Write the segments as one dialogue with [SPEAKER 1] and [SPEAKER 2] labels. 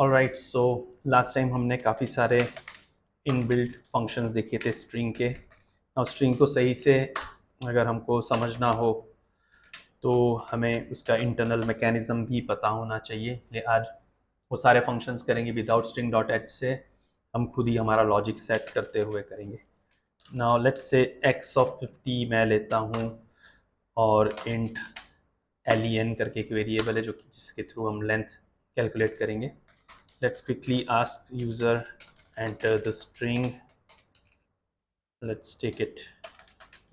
[SPEAKER 1] Alright, so last time हमने काफ़ी सारे इनबिल्ट फंक्शंस देखे थे स्ट्रिंग के। और स्ट्रिंग को सही से अगर हमको समझना हो तो हमें उसका इंटरनल मैकेनिज्म भी पता होना चाहिए, इसलिए आज वो सारे फंक्शंस करेंगे विदाउट string डॉट h से। हम खुद ही हमारा लॉजिक सेट करते हुए करेंगे। Now let's say x of 50 मैं लेता हूँ और इंट len करके एक वेरिएबल है जो कि जिसके थ्रू हम लेंथ कैलकुलेट करेंगे। Let's quickly ask user enter the string. Let's take it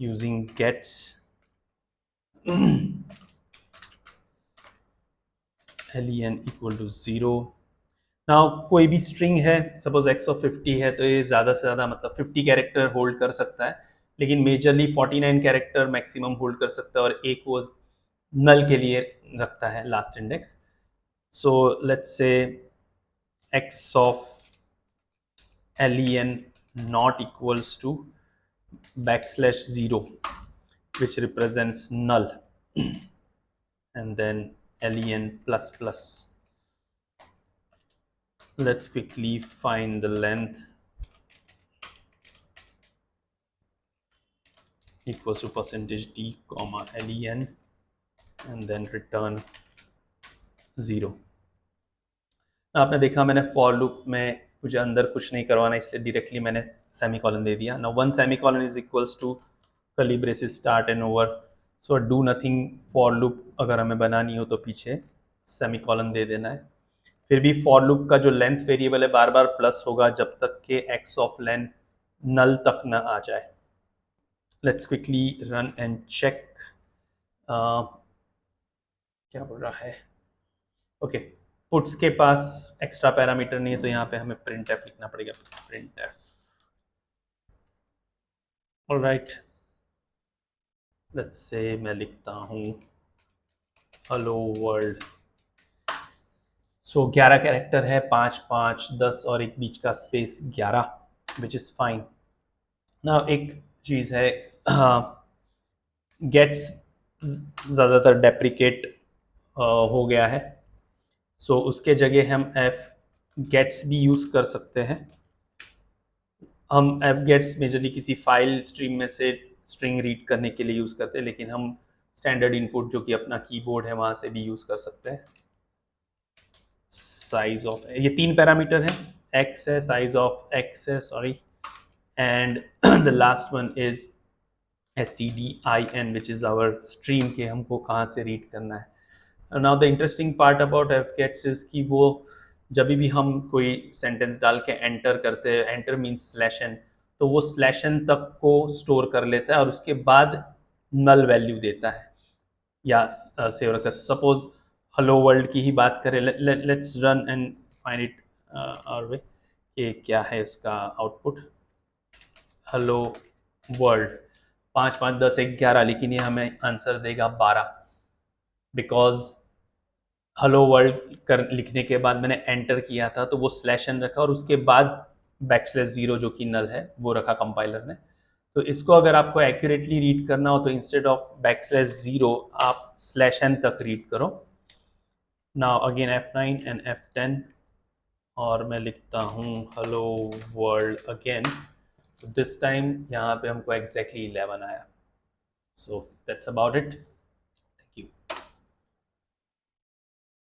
[SPEAKER 1] using gets len equal to 0. Now कोई भी स्ट्रिंग है, सपोज x ऑफ 50 है, तो ये ज़्यादा से ज़्यादा मतलब 50 कैरेक्टर होल्ड कर सकता है, लेकिन मेजरली 49 कैरेक्टर मैक्सिमम होल्ड कर सकता है, और एक वो नल के लिए रखता है last index. So let's say x of len not equals to \0 which represents null and then len plus plus. Let's quickly find the length equals to %d comma len and then return 0. आपने देखा मैंने for loop में मुझे अंदर कुछ नहीं करवाना, इसलिए डायरेक्टली मैंने सेमीकोलन दे दिया। Now 1 semicolon is equals to curly braces start and over. So do nothing for loop अगर हमें बनानी हो तो पीछे सेमीकोलन दे देना है। फिर भी फॉर लूप का जो लेंथ वेरिएबल है बार बार प्लस होगा जब तक के एक्स ऑफ लेंथ नल तक न आ जाए। Let's quickly run and check क्या बोल रहा है। ओके, पुट्स के पास एक्स्ट्रा पैरामीटर नहीं है, तो यहाँ पे हमें प्रिंट एफ लिखना पड़ेगा। Print F. Alright, let's say मैं लिखता हूँ हेलो वर्ल्ड। सो 11 कैरेक्टर है, 5 5 10 और एक बीच का स्पेस 11, विच इज़ फाइन। ना एक चीज़ है, गेट्स ज़्यादातर डेप्रिकेट हो गया है, सो उसके जगह हम एफ गेट्स भी यूज़ कर सकते हैं। हम एफ गेट्स मेजरली किसी फाइल स्ट्रीम में से स्ट्रिंग रीड करने के लिए यूज़ करते हैं, लेकिन हम स्टैंडर्ड इनपुट जो कि अपना कीबोर्ड है वहाँ से भी यूज़ कर सकते हैं। साइज ऑफ, ये 3 पैरामीटर है, एक्स है, साइज ऑफ एक्स है, sorry, and the last one is stdin which is our stream के हमको कहाँ से रीड करना है। Now the interesting part about fgets is कि वो जब भी हम कोई सेंटेंस डाल के एंटर करते हैं, एंटर मीन्स /n, तो वो /n तक को स्टोर कर लेता है और उसके बाद नल वैल्यू देता है या सेव रखता है। सपोज हेलो वर्ल्ड की ही बात करें, let's run and find it और वे कि क्या है उसका आउटपुट। हेलो वर्ल्ड 5 5 10 11, लेकिन ये हमें आंसर देगा 12, बिकॉज हेलो वर्ल्ड कर लिखने के बाद मैंने एंटर किया था तो वो /n रखा और उसके बाद \0 जो कि नल है वो रखा कंपाइलर ने। तो इसको अगर आपको एक्यूरेटली रीड करना हो तो इंस्टेड ऑफ \0 आप /n तक रीड करो। Now again F9 and F10 और मैं लिखता हूँ hello world again. This time यहाँ पे हमको एग्जैक्टली 11 आया। So that's about it.